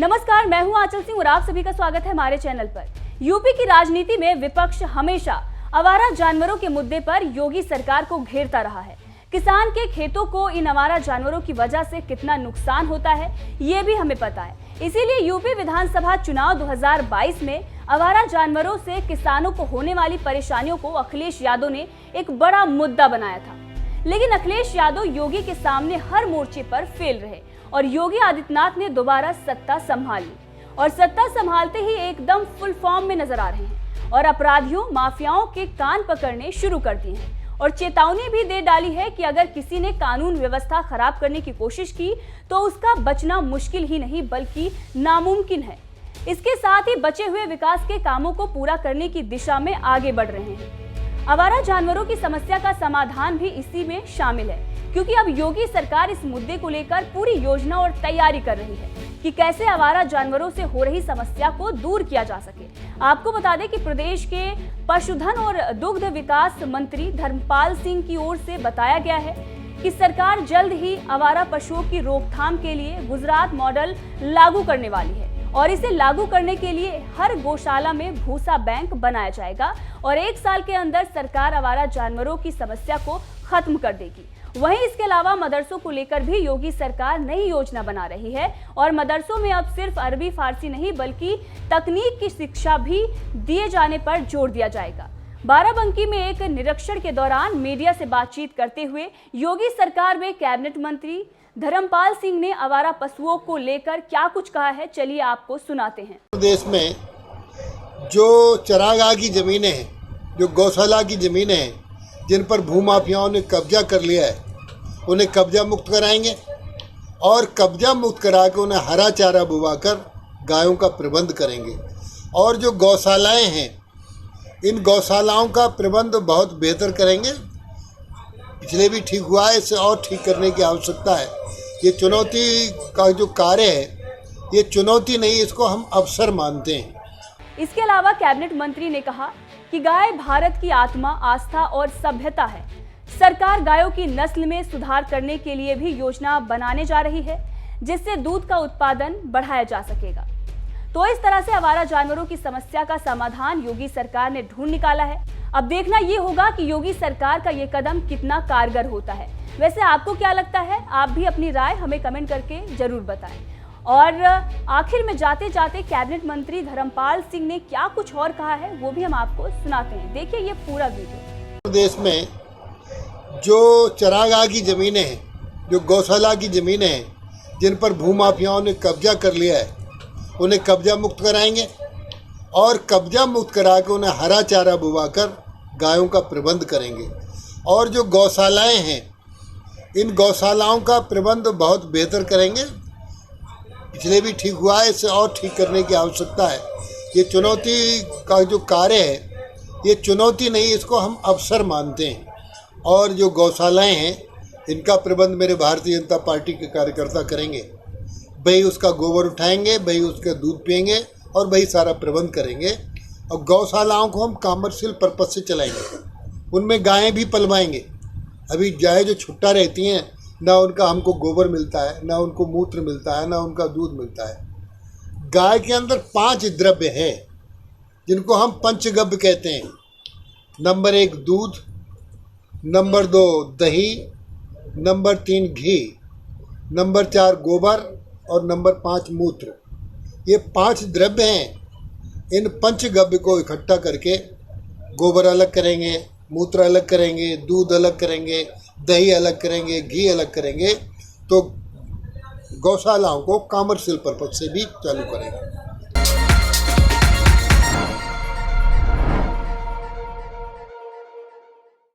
नमस्कार, मैं हूं आंचल सिंह और आप सभी का स्वागत है हमारे चैनल पर। यूपी की राजनीति में विपक्ष हमेशा आवारा जानवरों के मुद्दे पर योगी सरकार को घेरता रहा है। किसान के खेतों को इन आवारा जानवरों की वजह से कितना नुकसान होता है ये भी हमें पता है। इसीलिए यूपी विधानसभा चुनाव 2022 में आवारा जानवरों से किसानों को होने वाली परेशानियों को अखिलेश यादव ने एक बड़ा मुद्दा बनाया था। लेकिन अखिलेश यादव योगी के सामने हर मोर्चे पर फेल रहे और योगी आदित्यनाथ ने दोबारा सत्ता संभाली और सत्ता संभालते ही एकदम फुल फॉर्म में नजर आ रहे हैं और अपराधियों माफियाओं के कान पकड़ने शुरू कर दिए हैं और चेतावनी भी दे डाली है कि अगर किसी ने कानून व्यवस्था खराब करने की कोशिश की तो उसका बचना मुश्किल ही नहीं बल्कि नामुमकिन है। इसके साथ ही बचे हुए विकास के कामों को पूरा करने की दिशा में आगे बढ़ रहे हैं। आवारा जानवरों की समस्या का समाधान भी इसी में शामिल है, क्योंकि अब योगी सरकार इस मुद्दे को लेकर पूरी योजना और तैयारी कर रही है कि कैसे आवारा जानवरों से हो रही समस्या को दूर किया जा सके। आपको बता दें कि प्रदेश के पशुधन और दुग्ध विकास मंत्री धर्मपाल सिंह की ओर से बताया गया है कि सरकार जल्द ही आवारा पशुओं की रोकथाम के लिए गुजरात मॉडल लागू करने वाली है और इसे लागू करने के लिए हर गौशाला में भूसा बैंक बनाया जाएगा और 1 साल के अंदर सरकार आवारा जानवरों की समस्या को खत्म कर देगी। वहीं इसके अलावा मदरसों को लेकर भी योगी सरकार नई योजना बना रही है और मदरसों में अब सिर्फ अरबी फारसी नहीं बल्कि तकनीक की शिक्षा भी दिए जाने पर जोर दिया जाएगा। बाराबंकी में एक निरीक्षण के दौरान मीडिया से बातचीत करते हुए योगी सरकार में कैबिनेट मंत्री धर्मपाल सिंह ने आवारा पशुओं को लेकर क्या कुछ कहा है, चलिए आपको सुनाते हैं। प्रदेश में जो चरागाह की जमीनें हैं, जो गौशाला की जमीनें हैं, जिन पर भूमाफियाओं ने कब्जा कर लिया है, उन्हें कब्जा मुक्त कराएंगे और कब्जा मुक्त करा के उन्हें हरा चारा बुवाकर गायों का प्रबंध करेंगे। और जो गौशालाएं हैं, इन गौशालाओं का प्रबंध बहुत बेहतर करेंगे। पिछले भी ठीक हुआ है, इसे और ठीक करने की आवश्यकता है। ये चुनौती का जो कार्य है, ये चुनौती नहीं, इसको हम अवसर मानते हैं। इसके अलावा कैबिनेट मंत्री ने कहा कि गाय भारत की आत्मा, आस्था और सभ्यता है। सरकार गायों की नस्ल में सुधार करने के लिए भी योजना बनाने जा रही है, जिससे दूध का उत्पादन बढ़ाया जा सकेगा। तो इस तरह से आवारा जानवरों की समस्या का समाधान योगी सरकार ने ढूंढ निकाला है। अब देखना ये होगा कि योगी सरकार का ये कदम कितना कारगर होता है। वैसे आपको क्या लगता है? आप भी अपनी राय हमें कमेंट करके जरूर बताएं। और आखिर में जाते जाते कैबिनेट मंत्री धर्मपाल सिंह ने क्या कुछ और कहा है वो भी हम आपको सुनाते हैं। देखिए ये पूरा वीडियो। प्रदेश में जो चरागाह की जमीनें हैं, जो गौशाला की जमीनें हैं, जिन पर भूमाफियाओं ने कब्जा कर लिया है, उन्हें कब्जा मुक्त कराएंगे और कब्जा मुक्त करा के उन्हें हरा चारा बुवाकर गायों का प्रबंध करेंगे। और जो गौशालाएं हैं, इन गौशालाओं का प्रबंध बहुत बेहतर करेंगे। पिछले भी ठीक हुआ है, इसे और ठीक करने की आवश्यकता है। ये चुनौती का जो कार्य है, ये चुनौती नहीं, इसको हम अवसर मानते हैं। और जो गौशालाएं हैं, इनका प्रबंध मेरे भारतीय जनता पार्टी के कार्यकर्ता करेंगे। भाई उसका गोबर उठाएंगे, भाई उसका दूध पिएंगे और भाई सारा प्रबंध करेंगे। और गौशालाओं को हम कमर्शियल पर्पज से चलाएंगे, उनमें गायें भी पलवाएंगे। अभी गायें जो छुट्टा रहती हैं, ना उनका हमको गोबर मिलता है, ना उनको मूत्र मिलता है, ना उनका दूध मिलता है। गाय के अंदर 5 द्रव्य है जिनको हम पंचगव्य कहते हैं। नंबर 1 दूध, नंबर 2 दही, नंबर 3 घी, नंबर 4 गोबर और नंबर 5 मूत्र। ये 5 द्रव्य हैं। इन पंचगव्य को इकट्ठा करके गोबर अलग करेंगे, मूत्र अलग करेंगे, दूध अलग करेंगे, दही अलग करेंगे, घी अलग करेंगे, तो गौशालाओं को कमर्शियल पर्पज से भी चालू करेंगे।